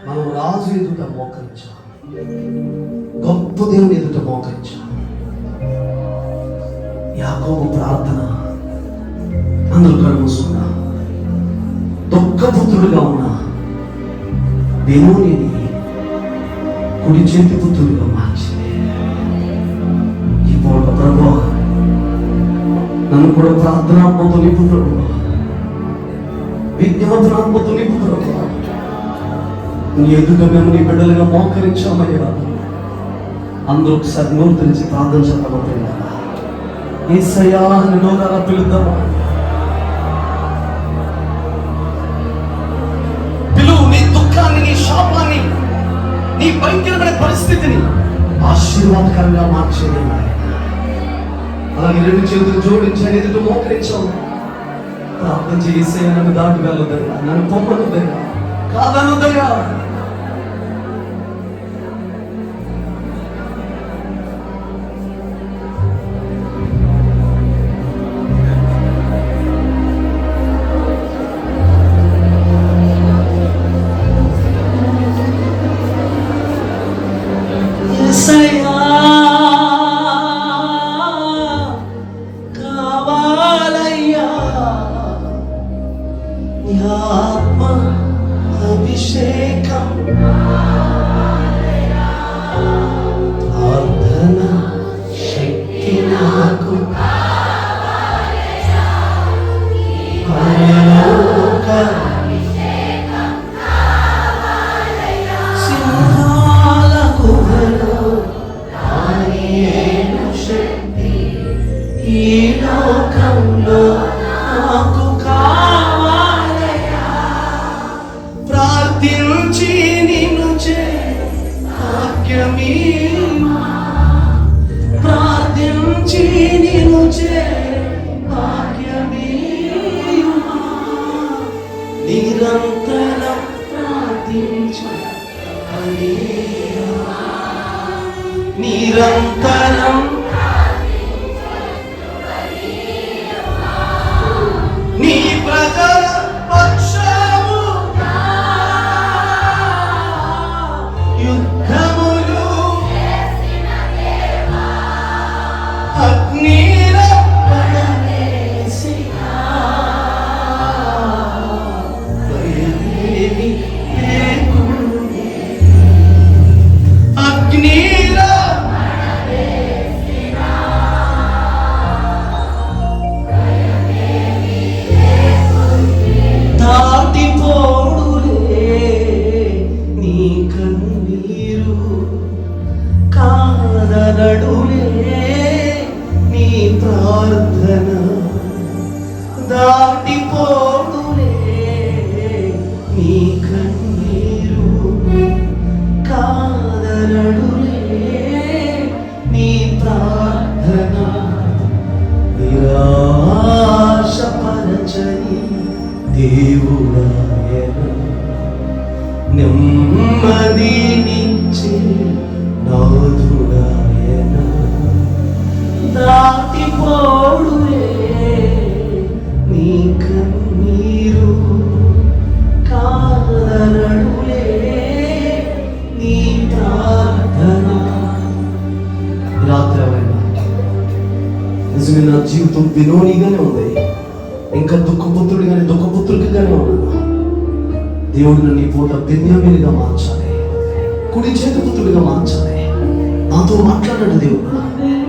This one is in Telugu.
మనం రాజు ఎదుట మోకరించాం, గొప్ప దేవుని ఎదుట మోకరించాం. యాకోబు ప్రార్థన, అందరూ కళ్ళు మూసుకున్నా, దుఃఖపుత్రుడిగా ఉన్న దేవునిని కుడి చేతి పుత్రుడిగా మార్చింది. ఇప్పుడు ప్రభు నన్ను కూడా ప్రార్థనాత్మతో నింపు ప్రభు, విజ్ఞాపనాత్మతో నింపు ప్రభు. నీ ఎదుట మేము నీ బిడ్డలుగా మోకరించామయ్యా. అందరూ ఒకసారి నోరు తెరిచి ప్రార్థన చేద్దామయ్యా. యేసయ్యా అని నోరారా పిలుద్దామా? పిలువు. నీ దుఃఖాన్ని, నీ శాపాన్ని, నీ భయంకరమైన పరిస్థితిని ఆశీర్వాదకరంగా మార్చేది. అలాగే రెండు చేతులు జోడించి ఆయన ఎదుట మోకరించాము. ప్రార్థన చేసే నన్ను దాటి వెళ్ళదయ్యా, నన్ను పొమ్మనుదయ్యా, కాదనుదయ్యా. ఆత్మ అభిషేకం, ప్రార్థన శక్తి నాకు, సింహాల గుహలో శక్తి ఈ లోకంలో నాకు ప్రార్థించి నిన్ను చే భాగ్యమీ, ప్రార్థించి నిన్ను చే భాగ్యమీ. నిరంతరం ప్రార్థించు నిరంతరం నీ ప్రజల పక్షము యుద్ధములు అగ్నిలో పడవేసి భయమేమి లేకుండే, అగ్నిలో దాటిపోడులే నీ కన్నీరు, కాదనడులే నీ ప్రార్థన. దాటిపోడులే నీ కన్నీరు, కాదనడులే నీ ప్రార్థన. నిరాశపరచని దేవుడాయన, నెమ్మదినిచ్చే నాథుడాయన. దాటిపోడులే నీ కన్నీరు, కాదనడులే నీ ప్రార్థన. రాత్రి నిజమే నా జీవితం వినోనిగానే ఉంది, ఇంకా దుఃఖపుత్రుడిగానే దుఃఖపుత్రుడిగానే ఉన్నాను. దేవుడు నన్ను ఈ పూట బెన్యామీనుగా మార్చాలి, కుడి చేతి పుత్రుడిగా మార్చాలి. నాతో మాట్లాడండి దేవుడు.